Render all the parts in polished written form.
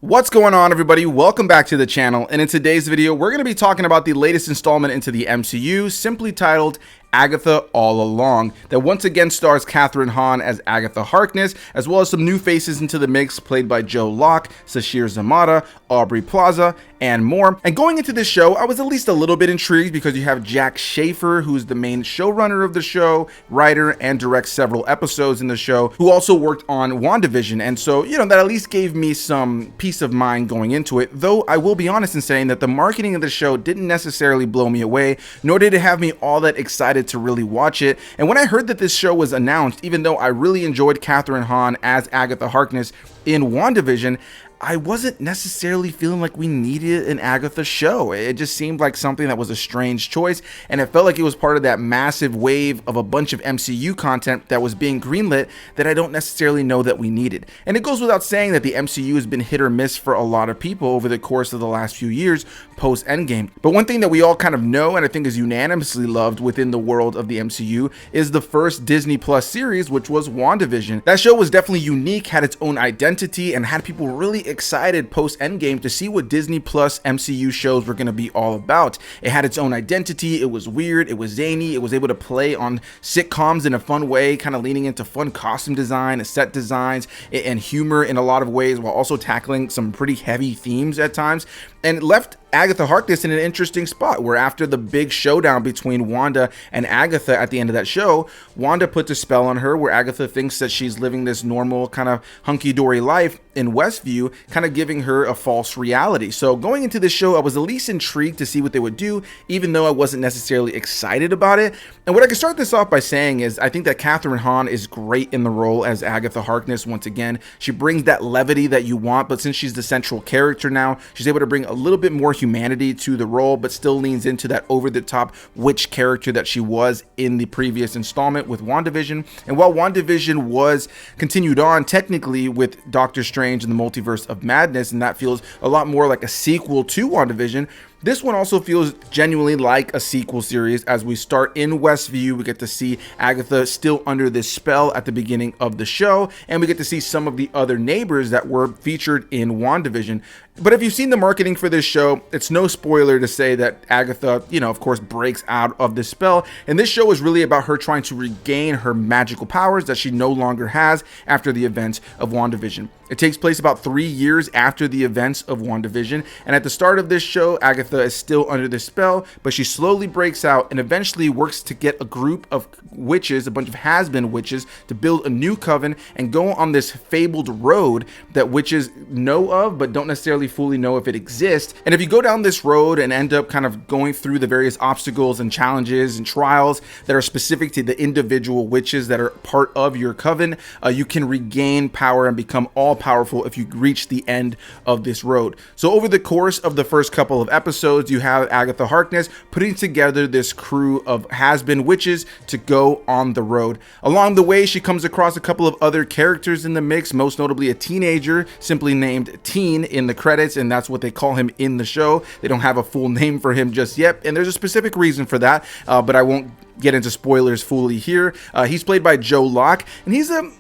What's going on, everybody? Welcome back to the channel, and in today's video we're going to be talking about the latest installment into the MCU, simply titled Agatha All Along, that once again stars Kathryn Hahn as Agatha Harkness, as well as some new faces into the mix played by Locke, Sashir Zamata, Aubrey Plaza, and more. And going into this show, I was at least a little bit intrigued because you have Jack Schaefer, who's the main showrunner of the show, writer, and directs several episodes in the show, who also worked on WandaVision, and so, that at least gave me some peace of mind going into it, though I will be honest in saying that the marketing of the show didn't necessarily blow me away, nor did it have me all that excited to really watch it. And when I heard that this show was announced, even though I really enjoyed Kathryn Hahn as Agatha Harkness in WandaVision, I wasn't necessarily feeling like we needed an Agatha show. It just seemed like something that was a strange choice, and it felt like it was part of that massive wave of a bunch of MCU content that was being greenlit that I don't necessarily know that we needed. And it goes without saying that the MCU has been hit or miss for a lot of people over the course of the last few years post Endgame. But one thing that we all kind of know, and I think is unanimously loved within the world of the MCU, is the first Disney Plus series, which was WandaVision. That show was definitely unique, had its own identity, and had people really excited post Endgame to see what Disney Plus MCU shows were going to be all about. It had its own identity, it was weird, it was zany, it was able to play on sitcoms in a fun way, kind of leaning into fun costume design, set designs, and humor in a lot of ways, while also tackling some pretty heavy themes at times. And it left Agatha Harkness in an interesting spot, where after the big showdown between Wanda and Agatha at the end of that show, Wanda puts a spell on her where Agatha thinks that she's living this normal kind of hunky-dory life in Westview, kind of giving her a false reality. So going into this show, I was at least intrigued to see what they would do, even though I wasn't necessarily excited about it. And what I can start this off by saying is I think that Kathryn Hahn is great in the role as Agatha Harkness. Once again, she brings that levity that you want, but since she's the central character now, she's able to bring a little bit more humanity to the role, but still leans into that over-the-top witch character that she was in the previous installment with WandaVision. And while WandaVision was continued on technically with Doctor Strange and the Multiverse of Madness, and that feels a lot more like a sequel to WandaVision, this one also feels genuinely like a sequel series. As we start in Westview, we get to see Agatha still under this spell at the beginning of the show, and we get to see some of the other neighbors that were featured in WandaVision. But if you've seen the marketing for this show, it's no spoiler to say that Agatha, of course, breaks out of this spell. And this show is really about her trying to regain her magical powers that she no longer has after the events of WandaVision. It takes place about 3 years after the events of WandaVision, and at the start of this show, Agatha is still under the spell, but she slowly breaks out and eventually works to get a group of witches, a bunch of has-been witches, to build a new coven and go on this fabled road that witches know of but don't necessarily fully know if it exists. And if you go down this road and end up kind of going through the various obstacles and challenges and trials that are specific to the individual witches that are part of your coven, you can regain power and become all powerful if you reach the end of this road. So over the course of the first couple of episodes, you have Agatha Harkness putting together this crew of has-been witches to go on the road. Along the way, she comes across a couple of other characters in the mix, most notably a teenager simply named Teen in the credits, and that's what they call him in the show. They don't have a full name for him just yet, and there's a specific reason for that, but I won't get into spoilers fully here. He's played by Locke, and he's a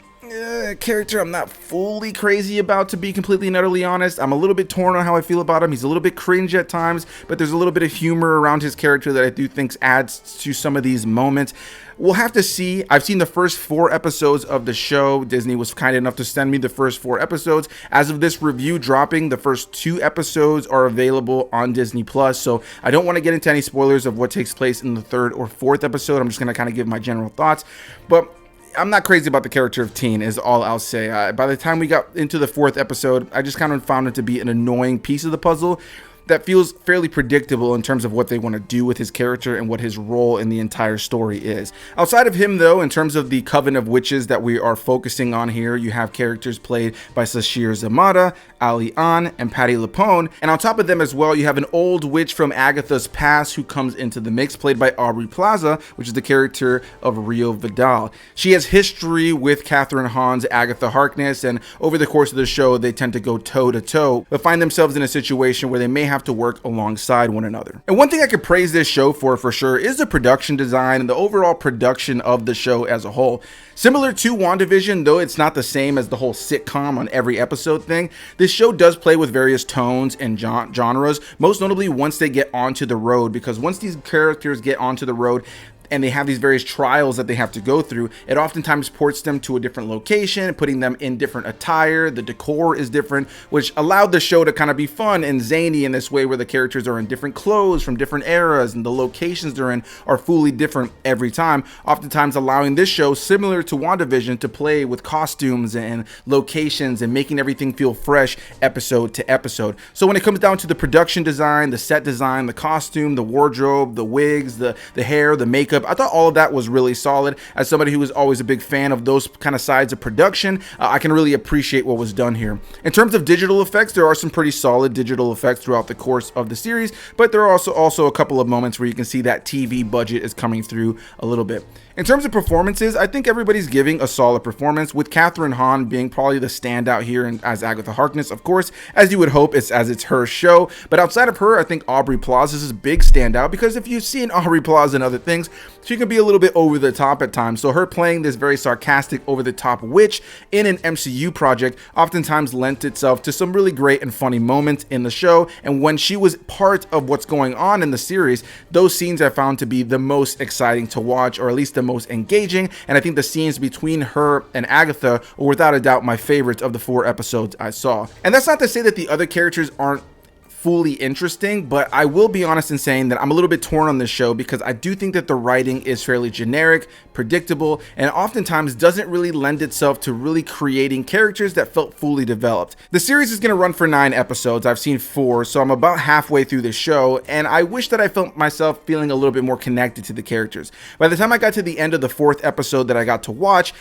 character I'm not fully crazy about, to be completely and utterly honest. I'm a little bit torn on how I feel about him. He's a little bit cringe at times, but there's a little bit of humor around his character that I do think adds to some of these moments. We'll have to see. I've seen the first 4 episodes of the show. Disney was kind enough to send me the first 4 episodes. As of this review dropping, the first 2 episodes are available on Disney Plus, so I don't want to get into any spoilers of what takes place in the 3rd or 4th episode. I'm just going to kind of give my general thoughts, but I'm not crazy about the character of Teen, is all I'll say. By the time we got into the 4th episode, I just kind of found it to be an annoying piece of the puzzle that feels fairly predictable in terms of what they want to do with his character and what his role in the entire story is. Outside of him, though, in terms of the Coven of Witches that we are focusing on here, you have characters played by Sashir Zamata, Ali An, and Patti LuPone. And on top of them as well, you have an old witch from Agatha's past who comes into the mix, played by Aubrey Plaza, which is the character of Rio Vidal. She has history with Kathryn Hahn's Agatha Harkness, and over the course of the show, they tend to go toe-to-toe, but find themselves in a situation where they may have have to work alongside one another. And one thing I could praise this show for sure is the production design and the overall production of the show as a whole. Similar to WandaVision, though it's not the same as the whole sitcom on every episode thing, this show does play with various tones and genres, most notably once they get onto the road, because once these characters get onto the road, and they have these various trials that they have to go through, it oftentimes ports them to a different location, putting them in different attire. The decor is different, which allowed the show to kind of be fun and zany in this way, where the characters are in different clothes from different eras and the locations they're in are fully different every time, oftentimes allowing this show, similar to WandaVision, to play with costumes and locations and making everything feel fresh episode to episode. So when it comes down to the production design, the set design, the costume, the wardrobe, the wigs, the hair, the makeup, I thought all of that was really solid. As somebody who was always a big fan of those kind of sides of production, I can really appreciate what was done here. In terms of digital effects, there are some pretty solid digital effects throughout the course of the series, but there are also a couple of moments where you can see that TV budget is coming through a little bit. In terms of performances, I think everybody's giving a solid performance, with Kathryn Hahn being probably the standout here as Agatha Harkness, of course, as you would hope, it's her show. But outside of her, I think Aubrey Plaza is a big standout, because if you've seen Aubrey Plaza and other things, she can be a little bit over the top at times. So her playing this very sarcastic, over the top witch in an MCU project oftentimes lent itself to some really great and funny moments in the show. And when she was part of what's going on in the series, those scenes I found to be the most exciting to watch, or at least the most engaging. And I think the scenes between her and Agatha were without a doubt my favorites of the 4 episodes I saw. And that's not to say that the other characters aren't fully interesting, but I will be honest in saying that I'm a little bit torn on this show, because I do think that the writing is fairly generic, predictable, and oftentimes doesn't really lend itself to really creating characters that felt fully developed. The series is going to run for 9 episodes. I've seen 4, so I'm about halfway through the show, and I wish that I felt myself feeling a little bit more connected to the characters. By the time I got to the end of the 4th episode that I got to watch,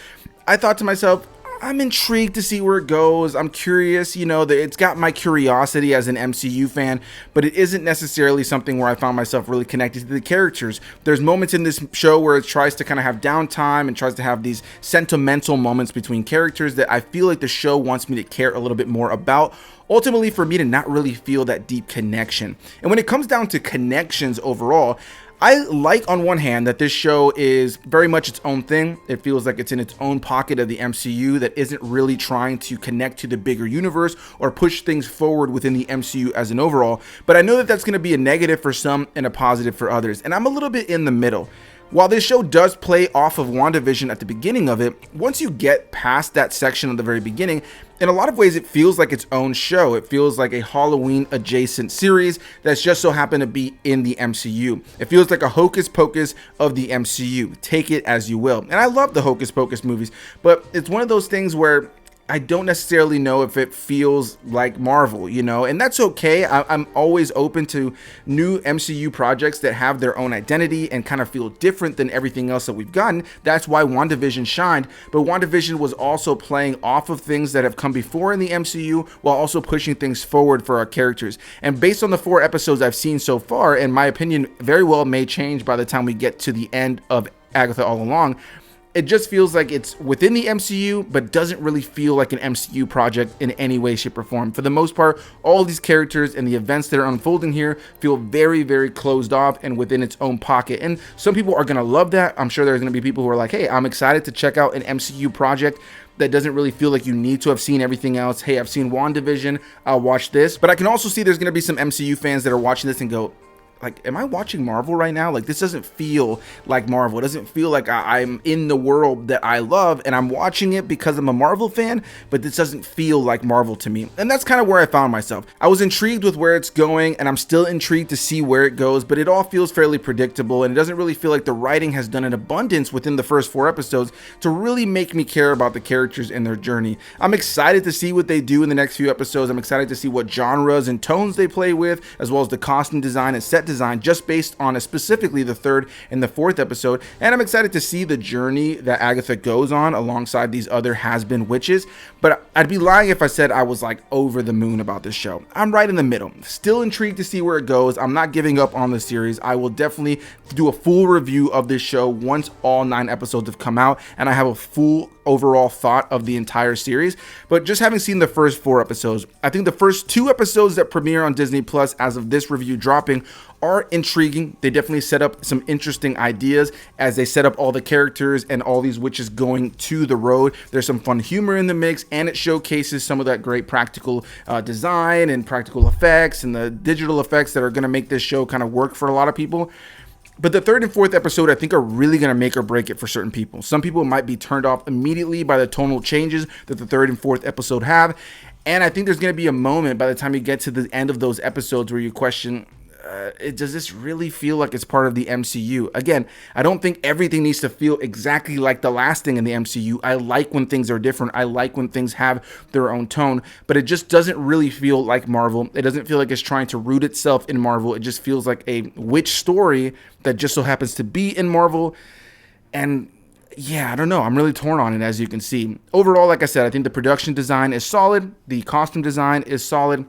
I thought to myself, I'm intrigued to see where it goes. I'm curious, it's got my curiosity as an MCU fan, but it isn't necessarily something where I found myself really connected to the characters. There's moments in this show where it tries to kind of have downtime and tries to have these sentimental moments between characters that I feel like the show wants me to care a little bit more about, ultimately for me to not really feel that deep connection. And when it comes down to connections overall, I like, on one hand, that this show is very much its own thing. It feels like it's in its own pocket of the MCU that isn't really trying to connect to the bigger universe or push things forward within the MCU as an overall. But I know that that's going to be a negative for some and a positive for others. And I'm a little bit in the middle. While this show does play off of WandaVision at the beginning of it, once you get past that section at the very beginning, in a lot of ways it feels like its own show. It feels like a Halloween adjacent series that's just so happened to be in the MCU. It feels like a hocus pocus of the MCU. Take it as you will. And I love the hocus pocus movies, but it's one of those things where I don't necessarily know if it feels like Marvel, and that's okay. I'm always open to new MCU projects that have their own identity and kind of feel different than everything else that we've gotten. That's why WandaVision shined, but WandaVision was also playing off of things that have come before in the MCU while also pushing things forward for our characters. And based on the 4 episodes I've seen so far, and my opinion very well may change by the time we get to the end of Agatha All Along, it just feels like it's within the MCU, but doesn't really feel like an MCU project in any way, shape, or form. For the most part, all these characters and the events that are unfolding here feel very, very closed off and within its own pocket. And some people are going to love that. I'm sure there's going to be people who are like, hey, I'm excited to check out an MCU project that doesn't really feel like you need to have seen everything else. Hey, I've seen WandaVision, I'll watch this. But I can also see there's going to be some MCU fans that are watching this and go, like, am I watching Marvel right now? Like, this doesn't feel like Marvel. It doesn't feel like I'm in the world that I love and I'm watching it because I'm a Marvel fan, but this doesn't feel like Marvel to me. And that's kind of where I found myself. I was intrigued with where it's going, and I'm still intrigued to see where it goes, but it all feels fairly predictable, and it doesn't really feel like the writing has done an abundance within the first 4 episodes to really make me care about the characters and their journey. I'm excited to see what they do in the next few episodes. I'm excited to see what genres and tones they play with, as well as the costume design and set design just based on specifically the third and the fourth episode, and I'm excited to see the journey that Agatha goes on alongside these other has-been witches. But I'd be lying if I said I was like over the moon about this show. I'm right in the middle, still intrigued to see where it goes. I'm not giving up on the series. I will definitely do a full review of this show once all 9 episodes have come out and I have a full overall thought of the entire series. But just having seen the first 4 episodes, I think the first 2 episodes that premiere on Disney Plus as of this review dropping are intriguing. They definitely set up some interesting ideas as they set up all the characters and all these witches going to the road. There's some fun humor in the mix, and it showcases some of that great practical design and practical effects and the digital effects that are going to make this show kind of work for a lot of people. But the third and fourth episode, I think, are really going to make or break it for certain people. Some people might be turned off immediately by the tonal changes that the third and fourth episode have. And I think there's going to be a moment by the time you get to the end of those episodes where you question, does this really feel like it's part of the MCU? Again, I don't think everything needs to feel exactly like the last thing in the MCU. I like when things are different. I like when things have their own tone, but it just doesn't really feel like Marvel. It doesn't feel like it's trying to root itself in Marvel. It just feels like a witch story that just so happens to be in Marvel. And yeah, I don't know. I'm really torn on it, as you can see. Overall, like I said, I think the production design is solid. The costume design is solid.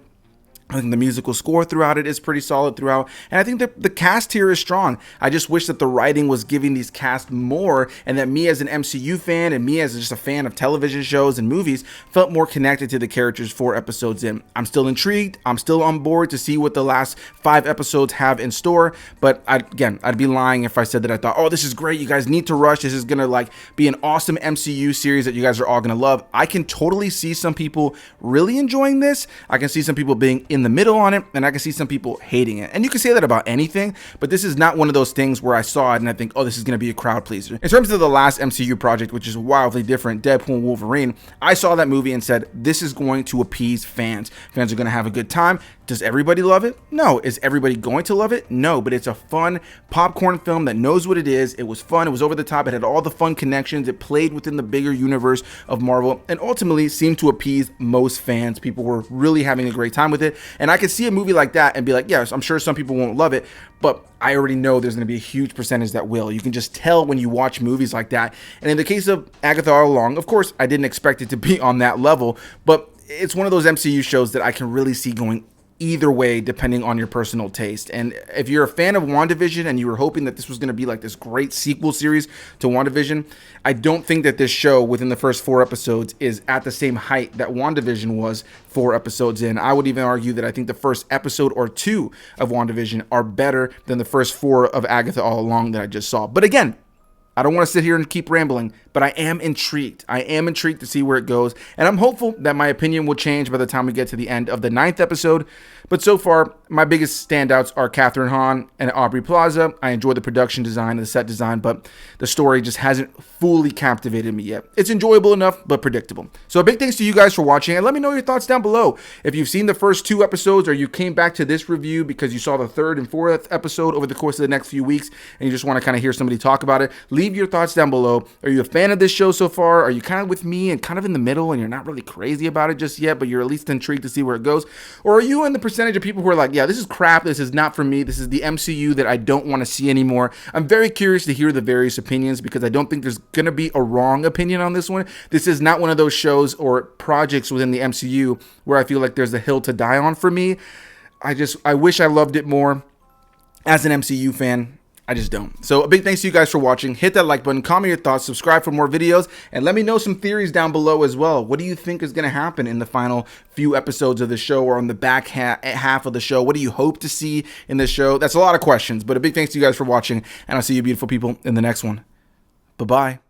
I think the musical score throughout it is pretty solid throughout. And I think that the cast here is strong. I just wish that the writing was giving these cast more, and that me as an MCU fan and me as just a fan of television shows and movies felt more connected to the characters 4 episodes in. I'm still intrigued. I'm still on board to see what the last 5 episodes have in store. But I'd be lying if I said that I thought, oh, this is great. You guys need to rush. This is going to like be an awesome MCU series that you guys are all going to love. I can totally see some people really enjoying this. I can see some people being in the middle on it, and I can see some people hating it. And you can say that about anything, but this is not one of those things where I saw it and I think, oh, this is going to be a crowd pleaser. In terms of the last MCU project, which is wildly different, Deadpool and Wolverine, I saw that movie and said, this is going to appease fans. Fans are going to have a good time. Does everybody love it? No. Is everybody going to love it? No, but it's a fun popcorn film that knows what it is. It was fun. It was over the top. It had all the fun connections. It played within the bigger universe of Marvel and ultimately seemed to appease most fans. People were really having a great time with it. And I could see a movie like that and be like, yes, I'm sure some people won't love it, but I already know there's going to be a huge percentage that will. You can just tell when you watch movies like that. And in the case of Agatha All Along, of course, I didn't expect it to be on that level, but it's one of those MCU shows that I can really see going either way depending on your personal taste. And if you're a fan of WandaVision and you were hoping that this was going to be like this great sequel series to WandaVision, I don't think that this show within the first 4 episodes is at the same height that WandaVision was 4 episodes in. I would even argue that I think the first episode or 2 of WandaVision are better than the first 4 of Agatha All Along that I just saw. But again, I don't want to sit here and keep rambling, but I am intrigued. I am intrigued to see where it goes, and I'm hopeful that my opinion will change by the time we get to the end of the 9th episode. But so far, my biggest standouts are Kathryn Hahn and Aubrey Plaza. I enjoy the production design and the set design, but the story just hasn't fully captivated me yet. It's enjoyable enough, but predictable. So a big thanks to you guys for watching, and let me know your thoughts down below. If you've seen the first 2 episodes, or you came back to this review because you saw the 3rd and 4th episode over the course of the next few weeks, and you just want to kind of hear somebody talk about it, leave your thoughts down below. Are you a fan of this show so far? Are you kind of with me and kind of in the middle, and you're not really crazy about it just yet, but you're at least intrigued to see where it goes? Or are you in the percentage of people who are like, yeah, this is crap, this is not for me, this is the MCU that I don't want to see anymore? I'm very curious to hear the various opinions, because I don't think there's going to be a wrong opinion on this one. This is not one of those shows or projects within the MCU where I feel like there's a hill to die on for me. I wish I loved it more as an MCU fan. I just don't. So a big thanks to you guys for watching. Hit that like button, comment your thoughts, subscribe for more videos, and let me know some theories down below as well. What do you think is going to happen in the final few episodes of the show, or on the back half of the show? What do you hope to see in the show? That's a lot of questions, but a big thanks to you guys for watching, and I'll see you beautiful people in the next one. Bye-bye.